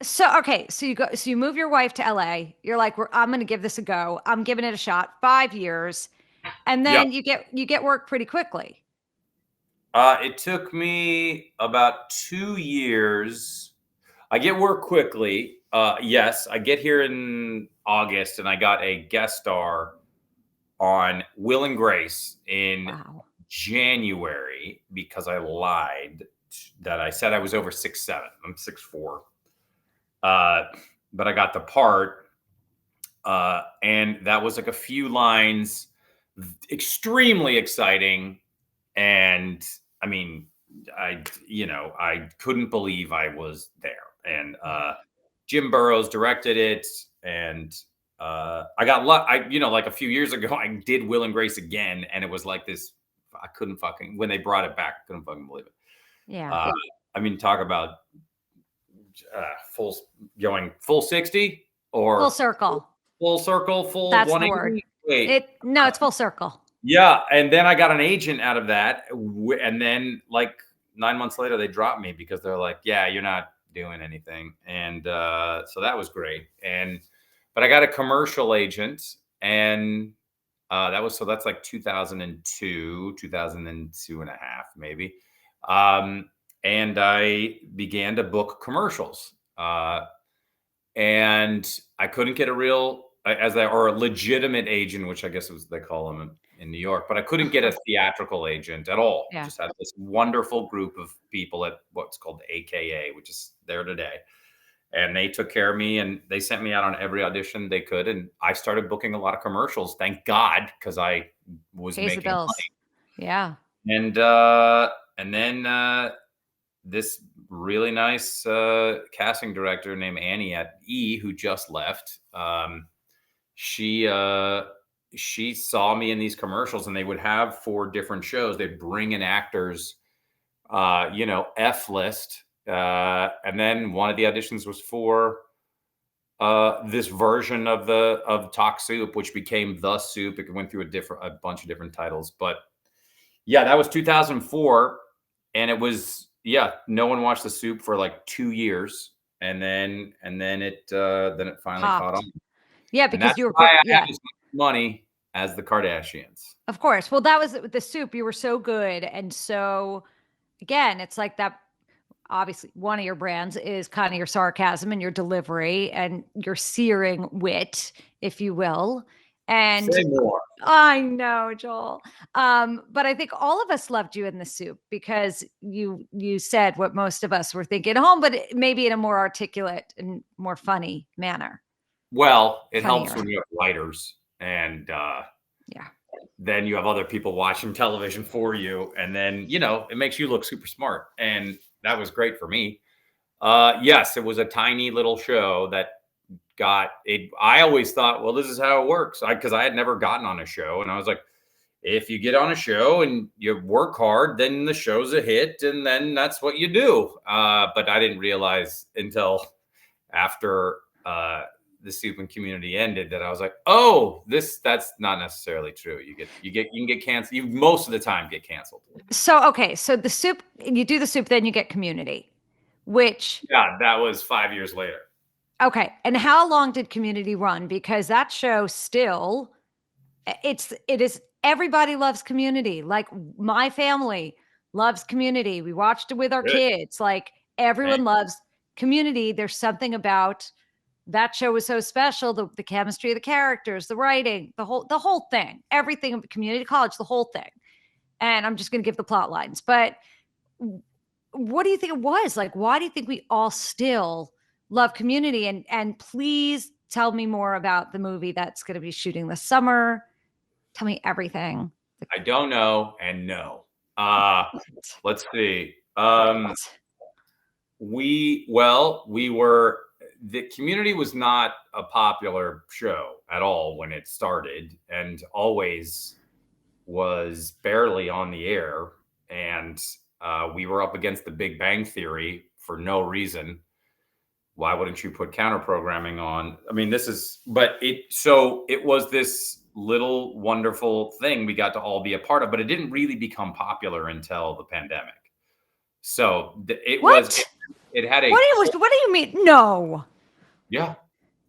So, okay, so you move your wife to LA. You're like, I'm going to give this a go. I'm giving it a shot. 5 years, and Yeah. then you get work pretty quickly. It took me about 2 years. I get work quickly. Yes, I get here in August, and I got a guest star on Will and Grace in Wow. January because I lied that I said I was over 6'7". I'm 6'4". Uh, but I got the part, and that was like a few lines, extremely exciting. And I mean, I couldn't believe I was there. And Jim Burrows directed it, and I got luck. Like a few years ago, I did Will and Grace again, and it was like this. I couldn't fucking when they brought it back. I couldn't fucking believe it. Yeah. Uh, I mean, talk about full going full 60 Full or circle. full circle, full That's the word. 180. Wait, No, it's full circle. yeah, and then I got an agent out of that, and then like 9 months later, they dropped me because they're like, "Yeah, you're not doing anything," and so that was great. But I got a commercial agent, and that's like 2002, 2002 and a half, maybe. Um, and I began to book commercials. And I couldn't get a real or a legitimate agent, which I guess was they call them in New York, but I couldn't get a theatrical agent at all. Yeah. Just had this wonderful group of people at what's called the AKA, which is there today. And they took care of me, and they sent me out on every audition they could. And I started booking a lot of commercials, thank God, because I was Pays the making bills. Yeah. money. And then this really nice casting director named Annie at E, who just left. She she saw me in these commercials, and they would have 4 different shows. They'd bring in actors, F list, and then one of the auditions was for this version of Talk Soup, which became The Soup. It went through a bunch of different titles, but yeah, that was 2004, and it was no one watched The Soup for like 2 years, and then it finally caught Popped. on, Yeah, and because that's you were why great. I had Yeah. as much money as the Kardashians. Of course. Well, that was the soup. You were so good. And so, again, it's like that. Obviously, one of your brands is kind of your sarcasm and your delivery and your searing wit, if you will. And Say more. I know, Joel. But I think all of us loved you in the soup because you said what most of us were thinking at home, but maybe in a more articulate and more funny manner. Well, it helps Funnier. when you have writers, and Yeah. then you have other people watching television for you, and then it makes you look super smart, and that was great for me. Yes, it was a tiny little show that got it. I always thought, well, this is how it works, because I had never gotten on a show, and I was like, if you get on a show and you work hard, then the show's a hit, and then that's what you do. But I didn't realize until after the Soup and Community ended that I was like, oh, that's not necessarily true. You can get canceled. You most of the time get canceled. So, okay. So the soup, you do the soup, then you get Community, which, Yeah, that was 5 years later. okay. And how long did Community run? Because that show still, it is, everybody loves Community. Like my family loves Community. We watched it with our Good. kids. Like everyone loves Community. There's something about that show was so special. The chemistry of the characters, the writing, the whole thing, everything of Community College, the whole thing. And I'm just going to give the plot lines, but what do you think it was? Like, why do you think we all still love Community? And please tell me more about the movie that's going to be shooting this summer. Tell me everything. I don't know, and no. Let's see. Great. We were the Community was not a popular show at all when it started, and always was barely on the air, and we were up against the Big Bang Theory for no reason. Why wouldn't you put counter programming on? I mean, it was this little wonderful thing we got to all be a part of, but it didn't really become popular until the pandemic. So it was What? it had a What do you mean? No. yeah,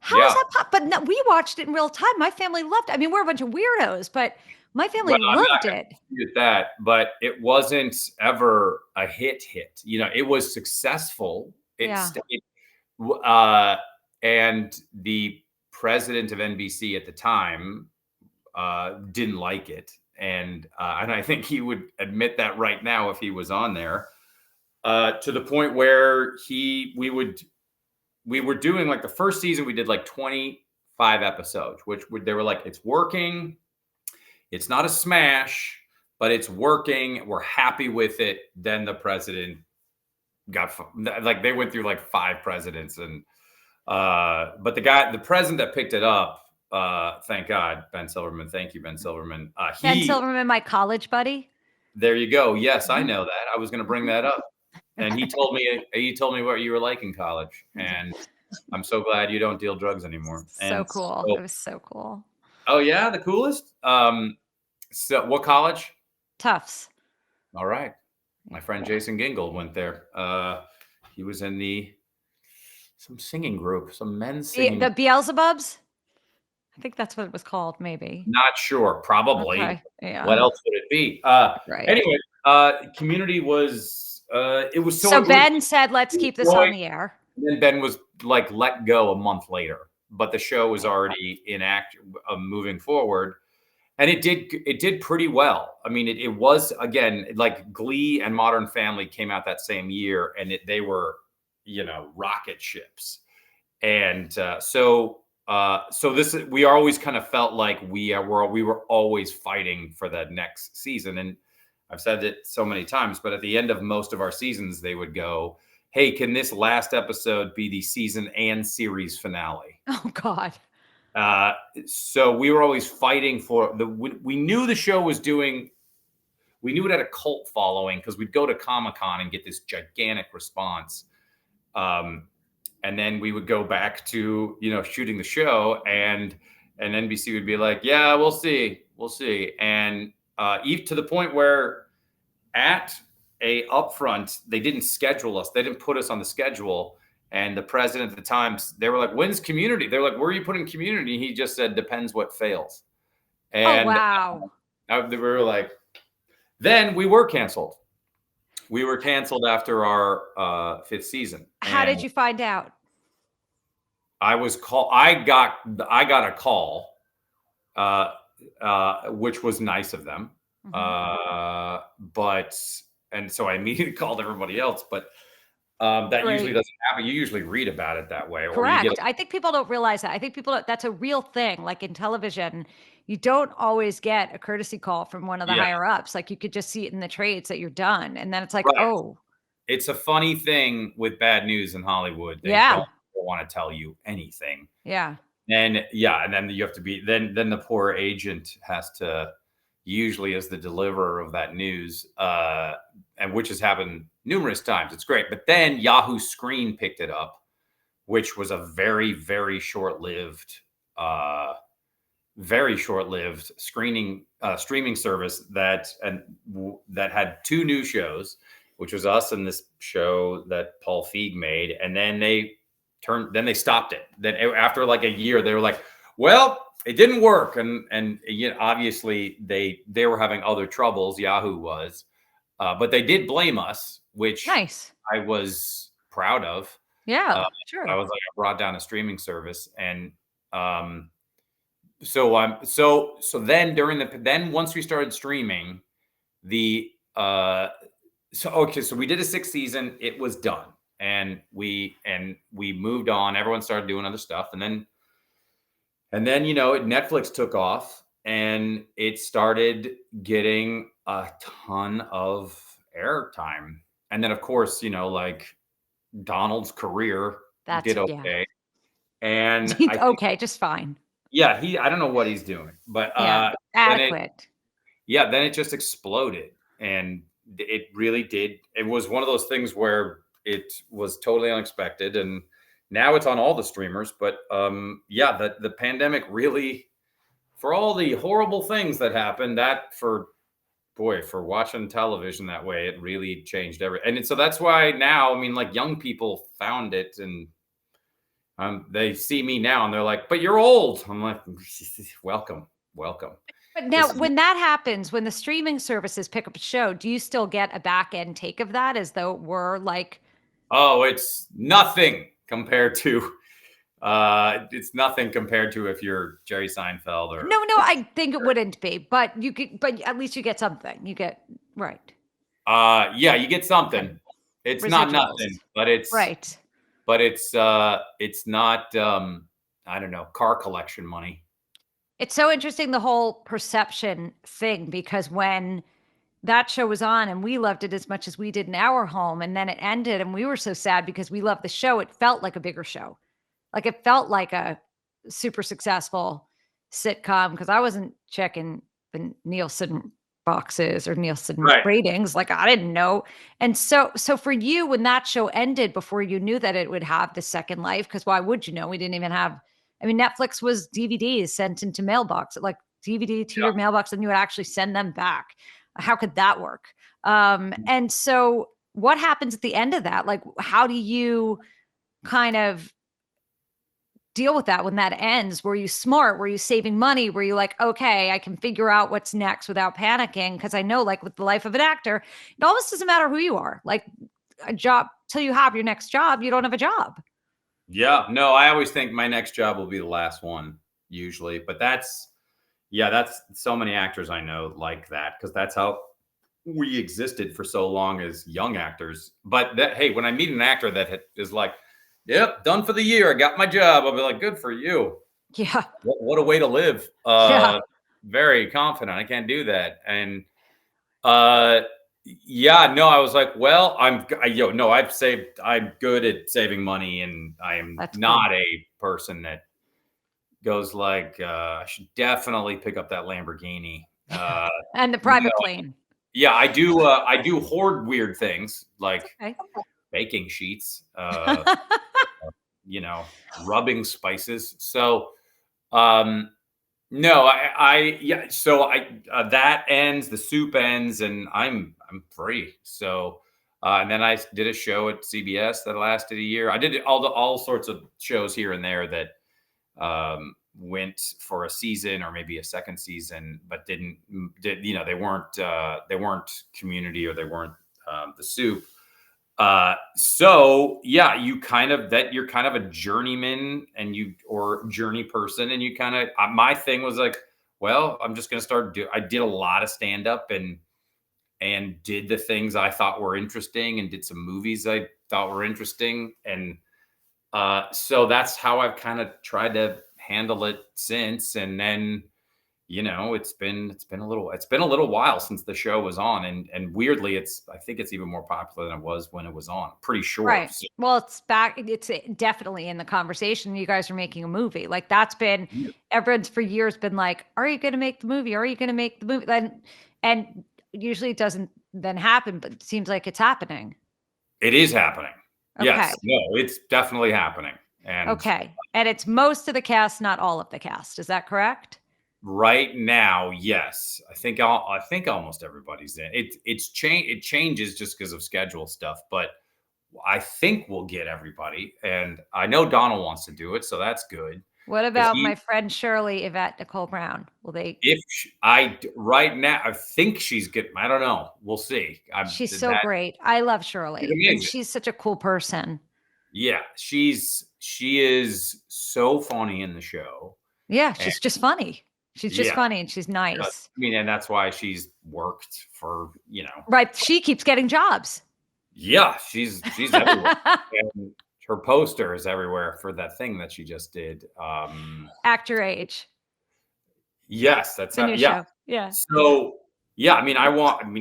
How is yeah. that But no, we watched it in real time. My family loved it. I mean, we're a bunch of weirdos, but my family Well, I'm not loved gonna it. dispute that, but it wasn't ever a hit. You know, it was successful. Yeah. Uh, and the president of NBC at the time didn't like it, and I think he would admit that right now if he was on there. To the point where we were doing like the first season, we did like 25 episodes, they were like, it's working. It's not a smash, but it's working. We're happy with it. Then the president got like they went through like 5 presidents, and but the president that picked it up, thank God, Ben Silverman. Thank you, Ben Silverman. Ben Silverman, my college buddy. There you go. Yes, I Mhm. know that. I was going to bring that up, and he told me what you were like in college, and I'm so glad you don't deal drugs anymore. So And cool. so, It was so cool. oh yeah, the coolest. So what college? Tufts. All right. My Yeah. friend Jason Gingold went there. He was in some singing group, some men's singing. The Beelzebubs? I think that's what it was called, maybe. Not sure. Probably. Okay. Yeah. What else would it be? Right. Anyway, Community was it was So it was Ben said, let's keep this on the air. and then Ben was like let go a month later, but the show was already in act moving forward. And it did pretty well. I mean, it was, again, like Glee and Modern Family came out that same year, and they were, rocket ships. And we always kind of felt like we were always fighting for the next season. And I've said it so many times, but at the end of most of our seasons, they would go, "Hey, can this last episode be the season and series finale?" Oh God. So we were always fighting for we knew the show was doing, we knew it had a cult following because we'd go to Comic-Con and get this gigantic response. And then we would go back to, shooting the show, and NBC would be like, yeah, we'll see. And even to the point where at a upfront, they didn't schedule us. They didn't put us on the schedule. And the president at the time, they were like, when's Community? They're like, where are you putting Community? He just said, depends what fails. And oh, wow. we were like, then we were canceled. We were canceled after our 5th season. How did you find out? I got a call, which was nice of them. Mm-hmm. And so I immediately called everybody else, but that usually doesn't happen. You usually read about it that way. Correct. Or you get I think people don't realize that. I think that's a real thing. Like in television, you don't always get a courtesy call from one of the higher ups. Like you could just see it in the trades that you're done. And then it's like, right. Oh. It's a funny thing with bad news in Hollywood. They don't want to tell you anything. Yeah. And then you have to be, then the poor agent has to, usually as the deliverer of that news, and which has happened numerous times. It's great. But then Yahoo Screen picked it up, which was a very, very short-lived streaming service that had 2 new shows, which was us and this show that Paul Feig made. And then they stopped it. Then after like a year, they were like, well, it didn't work. And obviously they were having other troubles. Yahoo was, but they did blame us, which nice. I was proud of. Yeah, sure. I was like, I brought down a streaming service. And so then once we started streaming so we did a 6th season, it was done. And we moved on. Everyone started doing other stuff. And then Netflix took off, and it started getting a ton of airtime. And then of course, like Donald's career did okay. Yeah. And just fine. Yeah, I don't know what he's doing, but adequate. Then it just exploded, and it really did. It was one of those things where it was totally unexpected, and now it's on all the streamers. But the pandemic really, for all the horrible things that happened, that for boy, for watching television that way, it really changed everything. And so that's why now, I mean, like young people found it, and they see me now and they're like, "But you're old." I'm like, "Welcome, welcome." But now This is when that happens, when the streaming services pick up a show, do you still get a back end take of that as though it were like oh, it's nothing compared to it's nothing compared to if you're Jerry Seinfeld or no, I think it wouldn't be, but you could, but at least you get something. You get right. yeah, you get Okay. something. It's not nothing, Residuals. Right. but it's not I don't know, car collection money. It's so interesting the whole perception thing because when that show was on and we loved it as much as we did in our home and then it ended and we were so sad because we loved the show, it felt like a bigger show. Like it felt like a super successful sitcom because I wasn't checking the Nielsen boxes or Nielsen Right. ratings. Like I didn't know. And so for you, when that show ended before you knew that it would have the second life, because why would you know? We didn't even have, I mean, Netflix was DVDs sent into mailbox, like DVD to Yeah. your mailbox, and you would actually send them back. How could that work? And so what happens at the end of that? Like, how do you kind of deal with that when that ends? Were you smart? Were you saving money? Were you like, okay, I can figure out what's next without panicking? Because I know, like, with the life of an actor, it almost doesn't matter who you are. Like, a job till you have your next job, you don't have a job. Yeah. No, I always think my next job will be the last one, usually. But that's yeah, that's so many actors I know like that because that's how we existed for so long as young actors. But that, hey, when I meet an actor that is like, "Yep, done for the year. I got my job," I'll be like, "Good for you. Yeah. What a way to live." Yeah. Very confident. I can't do that. And uh, yeah, no, I was like, well, no, I've saved. I'm good at saving money, and I am That's good. not a person that goes like, I should definitely pick up that Lamborghini. And the No, private plane. yeah, I do. I do hoard weird things like Okay. baking sheets. You know, rubbing spices. So, um, no, yeah. So that ends. The soup ends, and I'm free. So, and then I did a show at CBS that lasted a year. I did all sorts of shows here and there that went for a season or maybe a second season, but did they weren't Community or they weren't the soup. So yeah, you're kind of a journeyman and or journey person, and you kind of my thing was like, well, I'm just gonna I did a lot of stand up and did the things I thought were interesting and did some movies I thought were interesting, and so that's how I've kind of tried to handle it since. And then, it's been a little while since the show was on, and weirdly, I think it's even more popular than it was when it was on. Pretty sure. Right. So, Well, it's back. It's definitely in the conversation. You guys are making a movie. Like that's been yeah, everyone's for years been like, "Are you going to make the movie? Are you going to make the movie?" And usually it doesn't then happen, but it seems like it's happening. it is happening. Okay. Yes, no, it's definitely happening. And Okay. And it's most of the cast, not all of the cast. Is that correct? right now, yes, I think almost everybody's in. It changes just because of schedule stuff, but I think we'll get everybody. And I know Donald wants to do it, so that's good. What Because about my friend Shirley Yvette Nicole Brown? Will they? right now, I think she's good. I don't know. We'll see. She's so That great. I love she's Shirley, and amazing. she's such a cool person. Yeah, she is so funny in the show. Yeah, And she's just funny. She's just yeah, funny and she's nice. I mean, and that's why she's worked for, Right. She keeps getting jobs. yeah, she's everywhere. And her poster is everywhere for that thing that she just did. Act Your Age, Yes, that's the new yeah. show. Yeah. So yeah, I mean,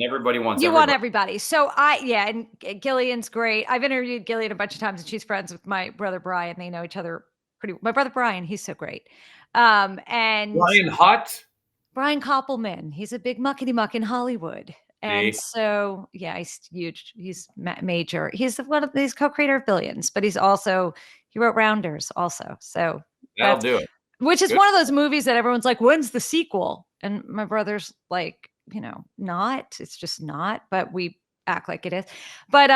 everybody wants You want everybody. everybody. So yeah, and Gillian's great. I've interviewed Gillian a bunch of times and she's friends with my brother Brian. They know each other my brother Brian, he's so great. And Brian Hutt. Brian Koppelman, he's a big muckety muck in Hollywood. And See, so, yeah, he's huge. He's major. He's one of these co-creator of Billions, but he wrote Rounders also. So that'll that's do it. which is Good. one of those movies that everyone's like, when's the sequel? And my brother's like, not. It's just not, but we act like it is. But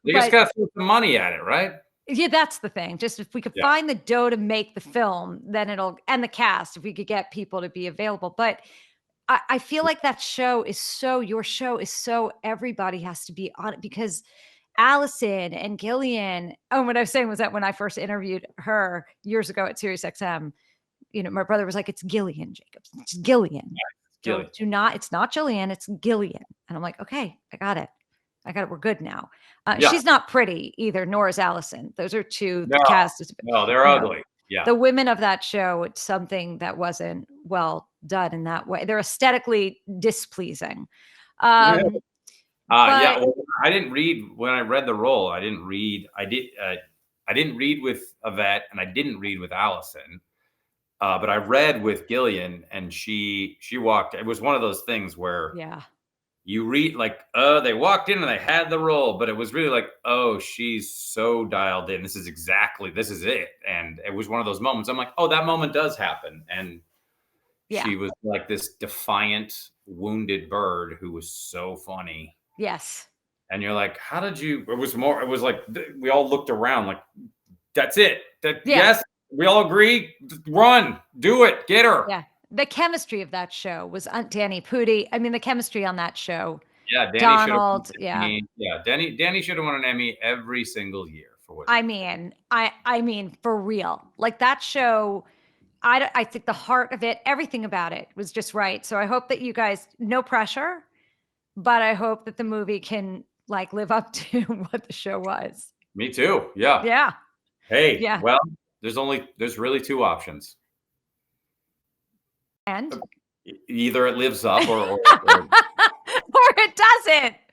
They just but gotta throw some money at it, right? yeah, that's the thing. Just if we could Yeah. find the dough to make the film, then and the cast, if we could get people to be available. But I feel like your show is so everybody has to be on it because Allison and Gillian. Oh, what I was saying was that when I first interviewed her years ago at SiriusXM, my brother was like, "It's Gillian Jacobs. It's Gillian. Gillian. Do not. It's not Jillian. It's Gillian." And I'm like, "Okay, I got it. I got it. We're good now." Yeah. She's not pretty either, nor is Allison. Those are two. No, The cast is, no, they're ugly. Yeah. the women of that show. It's something that wasn't well done in that way. They're aesthetically displeasing. Um, Yeah. but Well, I didn't read when I read the role. I didn't read. I didn't read with Yvette, and I didn't read with Allison. But I read with Gillian, and she walked. It was one of those things where yeah, you read like, they walked in and they had the role, but it was really like, oh, she's so dialed in. This is it. And it was one of those moments. I'm like, oh, that moment does happen. And yeah, she was like this defiant, wounded bird who was so funny. yes, And you're like, how did you? It was like we all looked around like, that's it. Yes, we all agree. Run, do it, get her. yeah. The chemistry of that show was Danny Pudi. I mean, the chemistry on that show. Yeah, Danny Donald, yeah, Danny should have won an Emmy every single year for what. I mean, for real. Like that show, I think the heart of it, everything about it was just right. So I hope that you guys, no pressure, but I hope that the movie can like live up to what the show was. Me too. Yeah. Yeah. Hey, Yeah. well, there's really two options. And Either it lives up or or it doesn't.